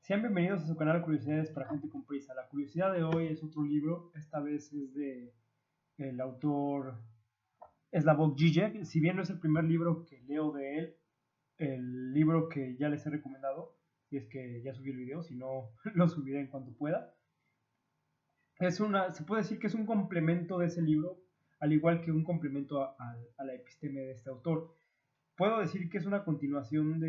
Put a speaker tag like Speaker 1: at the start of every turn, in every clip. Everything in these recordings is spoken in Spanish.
Speaker 1: Sean bienvenidos a su canal Curiosidades para Gente con Prisa. La curiosidad de hoy es otro libro, esta vez es de el autor Slavoj Žižek. Si bien no es el primer libro que leo de él, el libro que ya les he recomendado, y es que ya subí el video, si no lo subiré en cuanto pueda. Se puede decir que es un complemento de ese libro, al igual que un complemento a la episteme de este autor. Puedo decir que es una continuación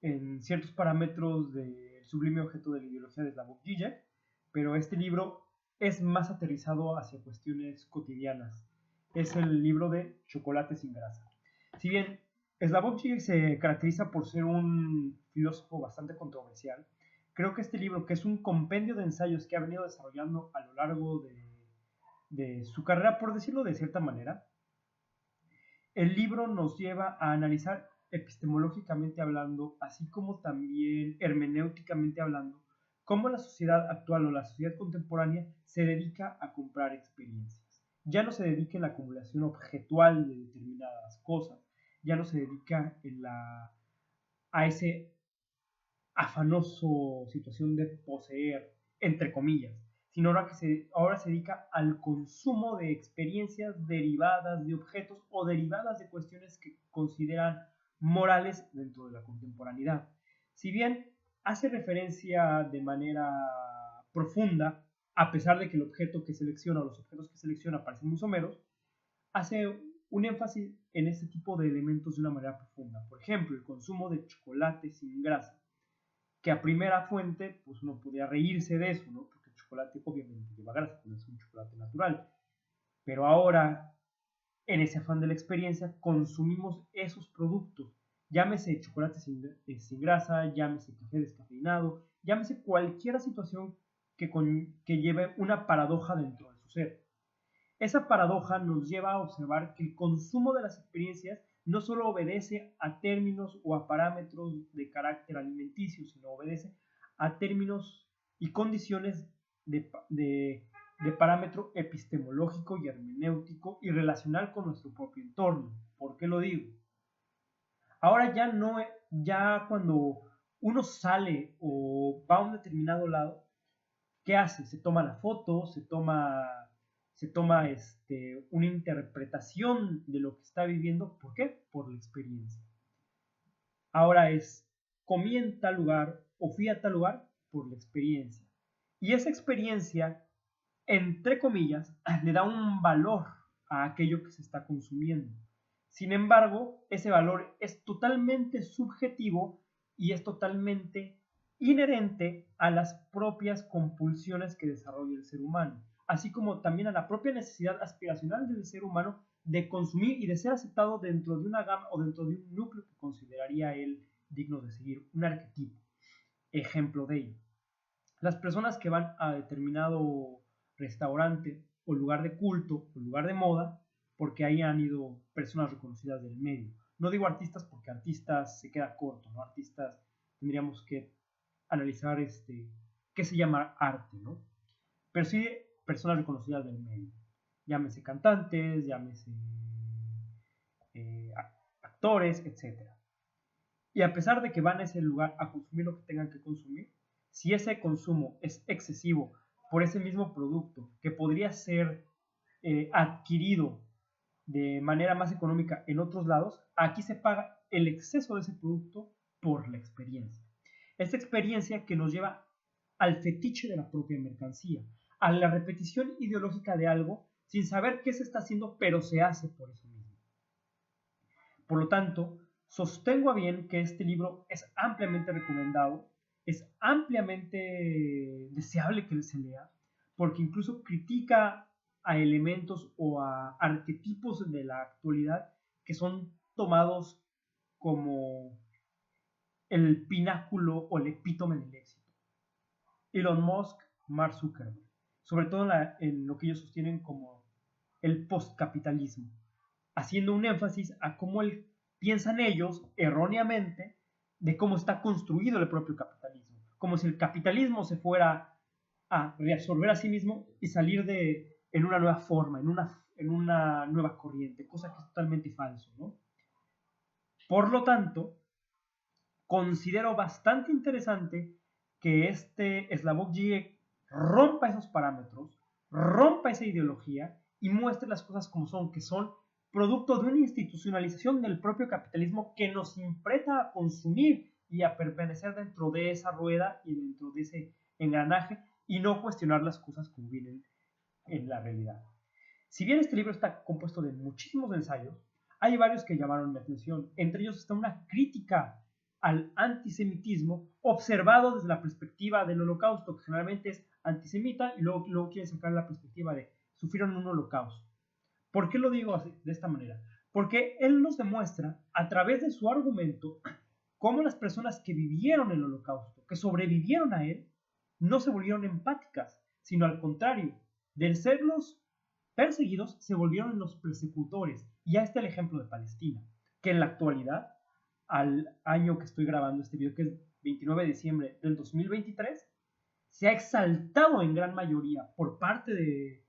Speaker 1: en ciertos parámetros del sublime objeto de la ideología de Slavoj Žižek, pero este libro es más aterrizado hacia cuestiones cotidianas. Es el libro de Chocolate sin grasa. Si bien Slavoj Žižek se caracteriza por ser un filósofo bastante controversial, creo que este libro, que es un compendio de ensayos que ha venido desarrollando a lo largo de su carrera, por decirlo de cierta manera, el libro nos lleva a analizar epistemológicamente hablando, así como también hermenéuticamente hablando, cómo la sociedad actual o la sociedad contemporánea se dedica a comprar experiencias. Ya no se dedica en la acumulación objetual de determinadas cosas, ya no se dedica a ese afanoso situación de poseer, entre comillas, sino ahora se dedica al consumo de experiencias derivadas de objetos o derivadas de cuestiones que consideran morales dentro de la contemporaneidad. Si bien hace referencia de manera profunda, a pesar de que el objeto que selecciona o los objetos que selecciona parecen muy someros, hace un énfasis en este tipo de elementos de una manera profunda. Por ejemplo, el consumo de chocolate sin grasa, que a primera fuente, pues uno podría reírse de eso, ¿no? Porque el chocolate obviamente lleva grasa, pues es un chocolate natural. Pero ahora, en ese afán de la experiencia, consumimos esos productos. Llámese chocolate sin grasa, llámese café descafeinado, llámese cualquier situación que lleve una paradoja dentro de su ser. Esa paradoja nos lleva a observar que el consumo de las experiencias no solo obedece a términos o a parámetros de carácter alimenticio, sino obedece a términos y condiciones de parámetro epistemológico y hermenéutico y relacional con nuestro propio entorno. ¿Por qué lo digo? Ahora ya cuando uno sale o va a un determinado lado, ¿qué hace? Se toma la foto, se toma una interpretación de lo que está viviendo. ¿Por qué? Por la experiencia. Ahora comí en tal lugar o fui a tal lugar por la experiencia. Y esa experiencia, entre comillas, le da un valor a aquello que se está consumiendo. Sin embargo, ese valor es totalmente subjetivo y es totalmente inherente a las propias compulsiones que desarrolla el ser humano, así como también a la propia necesidad aspiracional del ser humano de consumir y de ser aceptado dentro de una gama o dentro de un núcleo que consideraría él digno de seguir, un arquetipo. Ejemplo de ello: las personas que van a determinado restaurante o lugar de culto o lugar de moda, porque ahí han ido personas reconocidas del medio. No digo artistas porque artistas se queda corto, ¿no? Artistas tendríamos que analizar qué se llama arte, ¿no? Pero sí personas reconocidas del medio. Llámese cantantes, llámese actores, etcétera. Y a pesar de que van a ese lugar a consumir lo que tengan que consumir, si ese consumo es excesivo por ese mismo producto que podría ser adquirido de manera más económica en otros lados, aquí se paga el exceso de ese producto por la experiencia. Esta experiencia que nos lleva al fetiche de la propia mercancía, a la repetición ideológica de algo sin saber qué se está haciendo, pero se hace por eso mismo. Por lo tanto, sostengo a bien que este libro es ampliamente recomendado, es ampliamente deseable que se lea, porque incluso critica a elementos o a arquetipos de la actualidad que son tomados como el pináculo o el epítome del éxito. Elon Musk, Mark Zuckerberg, sobre todo en lo que ellos sostienen como el postcapitalismo, haciendo un énfasis a cómo piensan ellos erróneamente de cómo está construido el propio capitalismo, como si el capitalismo se fuera a reabsorber a sí mismo y salir en una nueva forma, en una nueva corriente, cosa que es totalmente falso, ¿no? Por lo tanto, considero bastante interesante que Slavoj Žižek rompa esos parámetros, rompa esa ideología y muestre las cosas como son, que son producto de una institucionalización del propio capitalismo que nos impreta a consumir y a permanecer dentro de esa rueda y dentro de ese engranaje y no cuestionar las cosas como vienen en la realidad. Si bien este libro está compuesto de muchísimos ensayos, hay varios que llamaron mi atención. Entre ellos está una crítica al antisemitismo observado desde la perspectiva del holocausto, que generalmente es antisemita y luego quiere sacar la perspectiva de sufrieron un holocausto. ¿Por qué lo digo así, de esta manera? Porque él nos demuestra a través de su argumento cómo las personas que vivieron el holocausto, que sobrevivieron a él, no se volvieron empáticas, sino al contrario, del ser los perseguidos se volvieron los persecutores. Y ya está el ejemplo de Palestina, que en la actualidad, al año que estoy grabando este video, que es 29 de diciembre del 2023, se ha exaltado en gran mayoría por parte de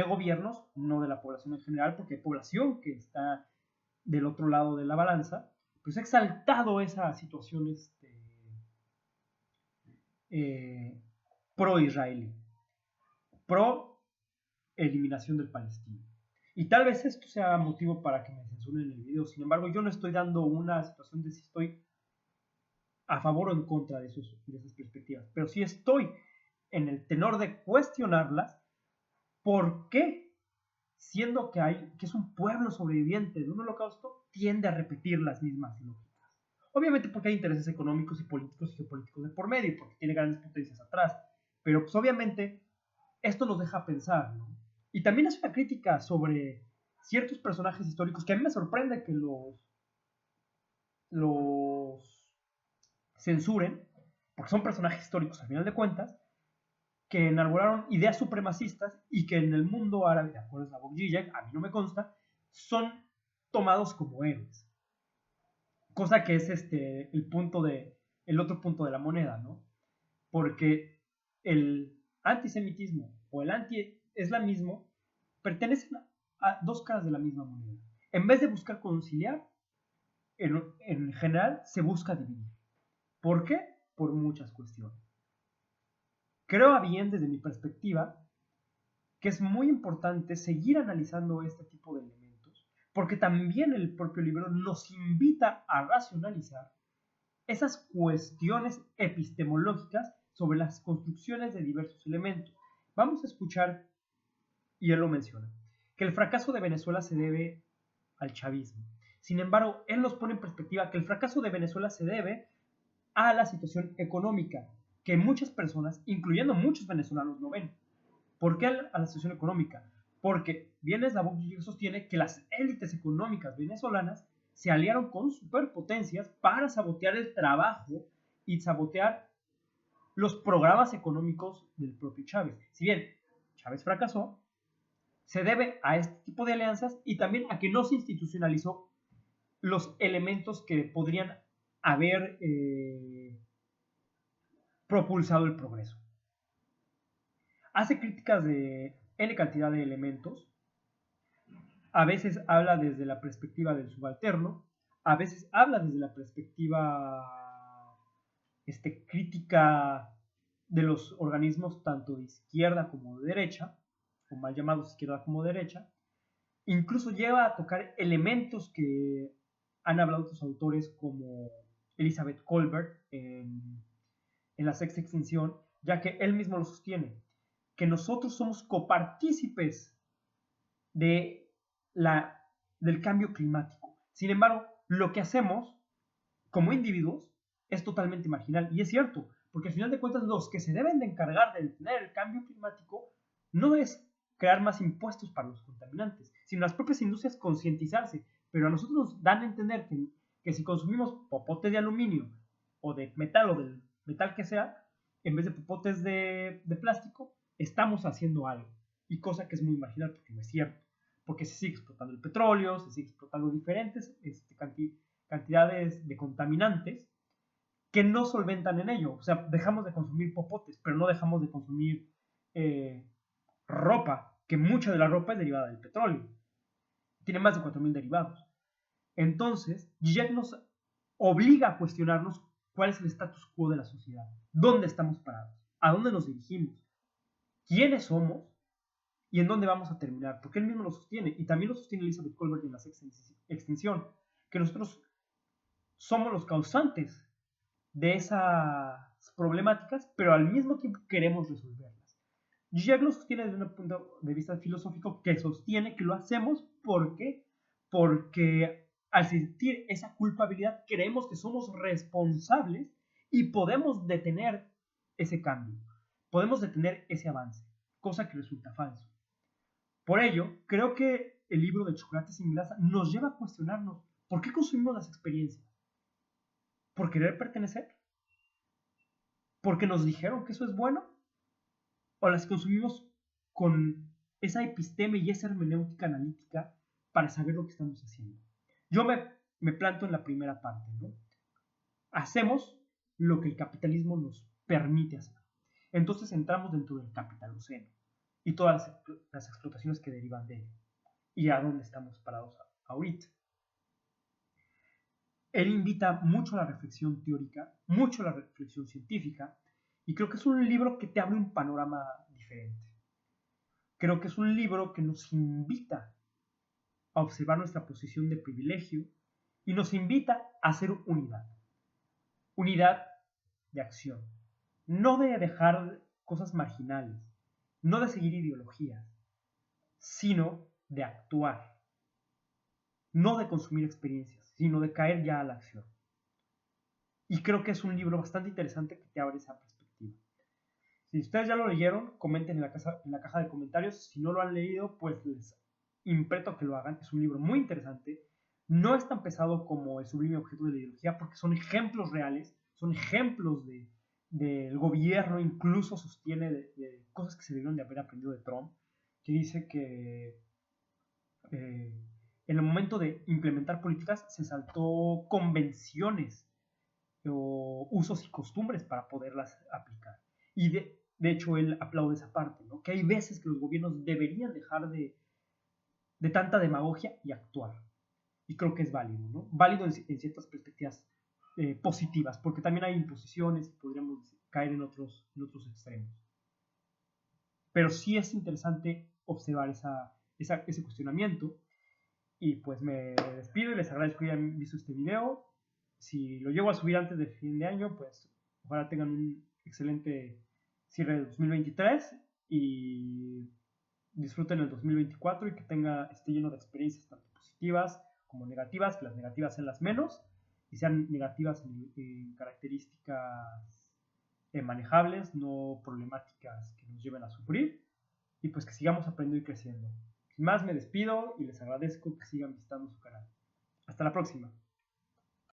Speaker 1: gobiernos, no de la población en general, porque hay población que está del otro lado de la balanza, pero se ha exaltado esa situación pro-israelí, pro-eliminación del palestino. Y tal vez esto sea motivo para que me censuren el video. Sin embargo, yo no estoy dando una situación de si estoy a favor o en contra de esas perspectivas, pero sí estoy en el tenor de cuestionarlas. ¿Por qué? Siendo que es un pueblo sobreviviente de un holocausto, tiende a repetir las mismas lógicas. Obviamente porque hay intereses económicos y políticos y geopolíticos de por medio, porque tiene grandes potencias atrás. Pero pues obviamente esto nos deja pensar, ¿no? Y también es una crítica sobre ciertos personajes históricos que a mí me sorprende que los censuren, porque son personajes históricos al final de cuentas, que enarbolaron ideas supremacistas y que en el mundo árabe, de acuerdo a Slavoj Žižek, a mí no me consta, son tomados como héroes. Cosa que es el otro punto de la moneda, ¿no? Porque el antisemitismo o el anti-islamismo pertenecen a dos caras de la misma moneda. En vez de buscar conciliar, en general se busca dividir. ¿Por qué? Por muchas cuestiones. Creo bien desde mi perspectiva que es muy importante seguir analizando este tipo de elementos, porque también el propio libro nos invita a racionalizar esas cuestiones epistemológicas sobre las construcciones de diversos elementos. Vamos a escuchar, y él lo menciona, que el fracaso de Venezuela se debe al chavismo. Sin embargo, él nos pone en perspectiva que el fracaso de Venezuela se debe a la situación económica, que muchas personas, incluyendo muchos venezolanos, no ven. ¿Por qué a la situación económica? Porque bien Slavoj Žižek sostiene que las élites económicas venezolanas se aliaron con superpotencias para sabotear el trabajo y sabotear los programas económicos del propio Chávez. Si bien Chávez fracasó, se debe a este tipo de alianzas y también a que no se institucionalizó los elementos que podrían haber propulsado el progreso. Hace críticas de N cantidad de elementos. A veces habla desde la perspectiva del subalterno, a veces habla desde la perspectiva crítica de los organismos tanto de izquierda como de derecha, o mal llamados izquierda como derecha. Incluso lleva a tocar elementos que han hablado otros autores como Elizabeth Kolbert en La Sexta Extinción, ya que él mismo lo sostiene, que nosotros somos copartícipes del cambio climático. Sin embargo, lo que hacemos como individuos es totalmente marginal. Y es cierto, porque al final de cuentas los que se deben de encargar de detener el cambio climático no es crear más impuestos para los contaminantes, sino las propias industrias concientizarse. Pero a nosotros nos dan a entender que si consumimos popotes de aluminio o de metal o del metal que sea, en vez de popotes de plástico, estamos haciendo algo. Y cosa que es muy marginal porque no es cierto. Porque se sigue explotando el petróleo, se sigue explotando diferentes cantidades de contaminantes que no solventan en ello. O sea, dejamos de consumir popotes, pero no dejamos de consumir ropa, que mucha de la ropa es derivada del petróleo. Tiene más de 4.000 derivados. Entonces, Žižek nos obliga a cuestionarnos ¿Cuál es el status quo de la sociedad? ¿Dónde estamos parados? ¿A dónde nos dirigimos? ¿Quiénes somos? ¿Y en dónde vamos a terminar? Porque él mismo lo sostiene, y también lo sostiene Elizabeth Colbert en la sexta extinción, que nosotros somos los causantes de esas problemáticas, pero al mismo tiempo queremos resolverlas. Zizek lo sostiene desde un punto de vista filosófico, que sostiene que lo hacemos porque al sentir esa culpabilidad creemos que somos responsables y podemos detener ese cambio, podemos detener ese avance, cosa que resulta falso. Por ello, creo que el libro de Chocolate sin grasa nos lleva a cuestionarnos por qué consumimos las experiencias. ¿Por querer pertenecer? ¿Porque nos dijeron que eso es bueno? ¿O las consumimos con esa episteme y esa hermenéutica analítica para saber lo que estamos haciendo? Yo me planto en la primera parte, ¿no? Hacemos lo que el capitalismo nos permite hacer. Entonces entramos dentro del capitaloceno y todas las explotaciones que derivan de él. ¿Y a dónde estamos parados ahorita? Él invita mucho a la reflexión teórica, mucho a la reflexión científica, y creo que es un libro que te abre un panorama diferente. Creo que es un libro que nos invita a observar nuestra posición de privilegio y nos invita a hacer unidad. Unidad de acción. No de dejar cosas marginales, no de seguir ideologías, sino de actuar. No de consumir experiencias, sino de caer ya a la acción. Y creo que es un libro bastante interesante que te abre esa perspectiva. Si ustedes ya lo leyeron, comenten en la caja de comentarios. Si no lo han leído, pues les impreto a que lo hagan. Es un libro muy interesante. No es tan pesado como El sublime objeto de la ideología, porque son ejemplos reales, son ejemplos del gobierno, incluso sostiene de cosas que se debieron de haber aprendido de Trump, que dice que en el momento de implementar políticas se saltó convenciones o usos y costumbres para poderlas aplicar. Y de hecho él aplaude esa parte, ¿no? Que hay veces que los gobiernos deberían dejar de tanta demagogia y actuar. Y creo que es válido, ¿no? Válido en ciertas perspectivas positivas, porque también hay imposiciones y podríamos caer en otros extremos. Pero sí es interesante observar ese cuestionamiento. Y pues me despido y les agradezco que hayan visto este video. Si lo llego a subir antes del fin de año, pues ojalá tengan un excelente cierre de 2023 y disfruten el 2024 y que esté lleno de experiencias tanto positivas como negativas, que las negativas sean las menos y sean negativas en características manejables, no problemáticas que nos lleven a sufrir, y pues que sigamos aprendiendo y creciendo. Sin más, me despido y les agradezco que sigan visitando su canal. Hasta la próxima.